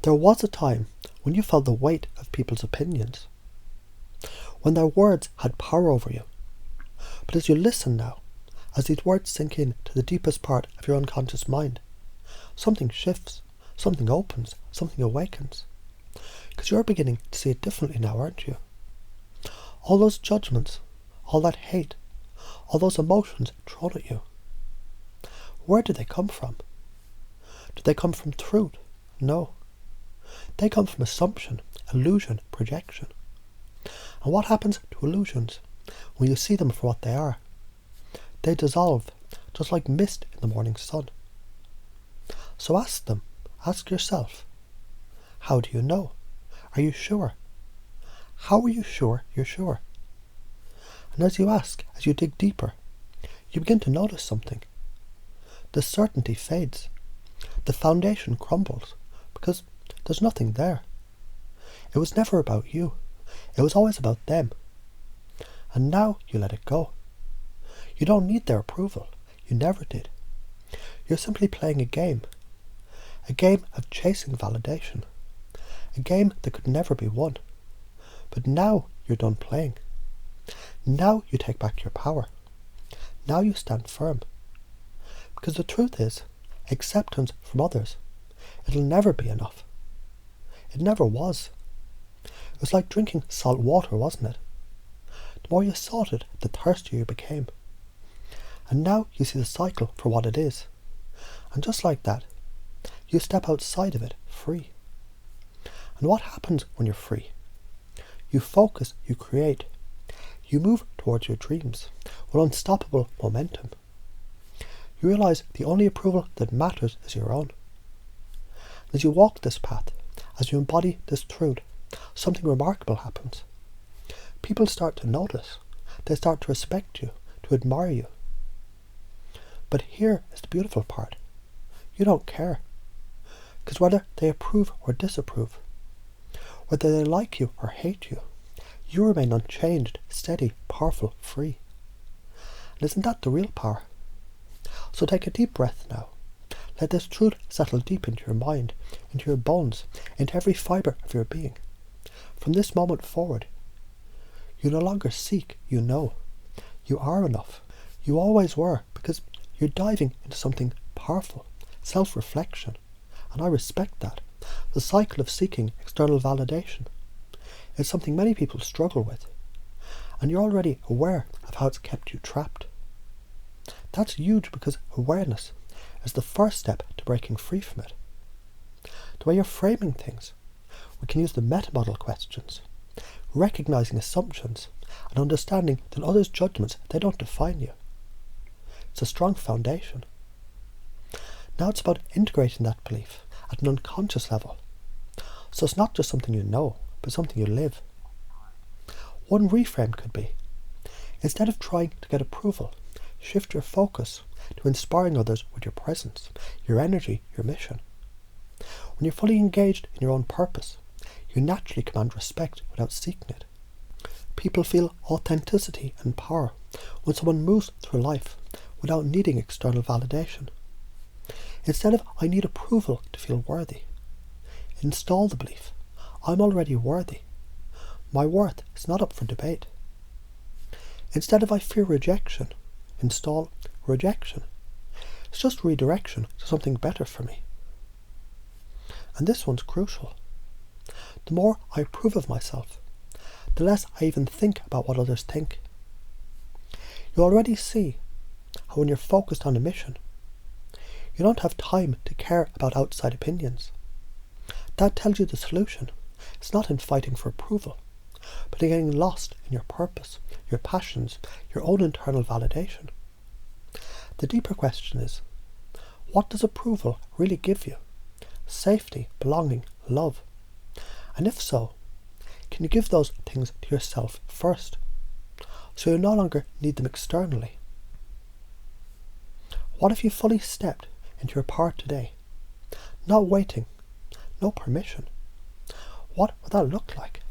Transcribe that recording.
There was a time when you felt the weight of people's opinions, when their words had power over you. But as you listen now, as these words sink in to the deepest part of your unconscious mind, something shifts, something opens, something awakens. Because you're beginning to see it differently now, aren't you? All those judgments, all that hate, all those emotions thrown at you, where did they come from? Did they come from truth? No. They come from assumption, illusion, projection. And what happens to illusions when you see them for what they are? They dissolve, just like mist in the morning sun. So ask them, ask yourself, how do you know? Are you sure? How are you sure you're sure? And as you ask, as you dig deeper, you begin to notice something. The certainty fades. The foundation crumbles because there's nothing there. It was never about you. It was always about them. And now you let it go. You don't need their approval. You never did. You're simply playing a game of chasing validation, a game that could never be won. But now you're done playing. Now you take back your power. Now you stand firm. Because the truth is, acceptance from others, it'll never be enough. It never was. It was like drinking salt water, wasn't it? The more you sought it, the thirstier you became. And now you see the cycle for what it is. And just like that, you step outside of it, free. And what happens when you're free? You focus, you create. You move towards your dreams with unstoppable momentum. You realize the only approval that matters is your own. As you walk this path, as you embody this truth, something remarkable happens. People start to notice. They start to respect you, to admire you. But here is the beautiful part. You don't care. Because whether they approve or disapprove, whether they like you or hate you, you remain unchanged, steady, powerful, free. And isn't that the real power? So take a deep breath now. Let this truth settle deep into your mind, into your bones, into every fibre of your being. From this moment forward, you no longer seek, you know. You are enough. You always were, because you're diving into something powerful, self-reflection. And I respect that. The cycle of seeking external validation is something many people struggle with. And you're already aware of how it's kept you trapped. That's huge because awareness is the first step to breaking free from it. The way you're framing things, we can use the meta-model questions, recognizing assumptions and understanding that others' judgments, they don't define you. It's a strong foundation. Now it's about integrating that belief at an unconscious level. So it's not just something you know, but something you live. One reframe could be, instead of trying to get approval, shift your focus to inspiring others with your presence, your energy, your mission. When you're fully engaged in your own purpose, you naturally command respect without seeking it. People feel authenticity and power when someone moves through life without needing external validation. Instead of I need approval to feel worthy, install the belief, I'm already worthy. My worth is not up for debate. Instead of I fear rejection, install rejection. It's just redirection to something better for me. And this one's crucial. The more I approve of myself, the less I even think about what others think. You already see how when you're focused on a mission, you don't have time to care about outside opinions. That tells you the solution. It's not in fighting for approval, but in getting lost in your purpose, your passions, your own internal validation. The deeper question is, what does approval really give you? Safety, belonging, love. And if so, can you give those things to yourself first, so you no longer need them externally? What if you fully stepped into your power today, not waiting, no permission? What would that look like?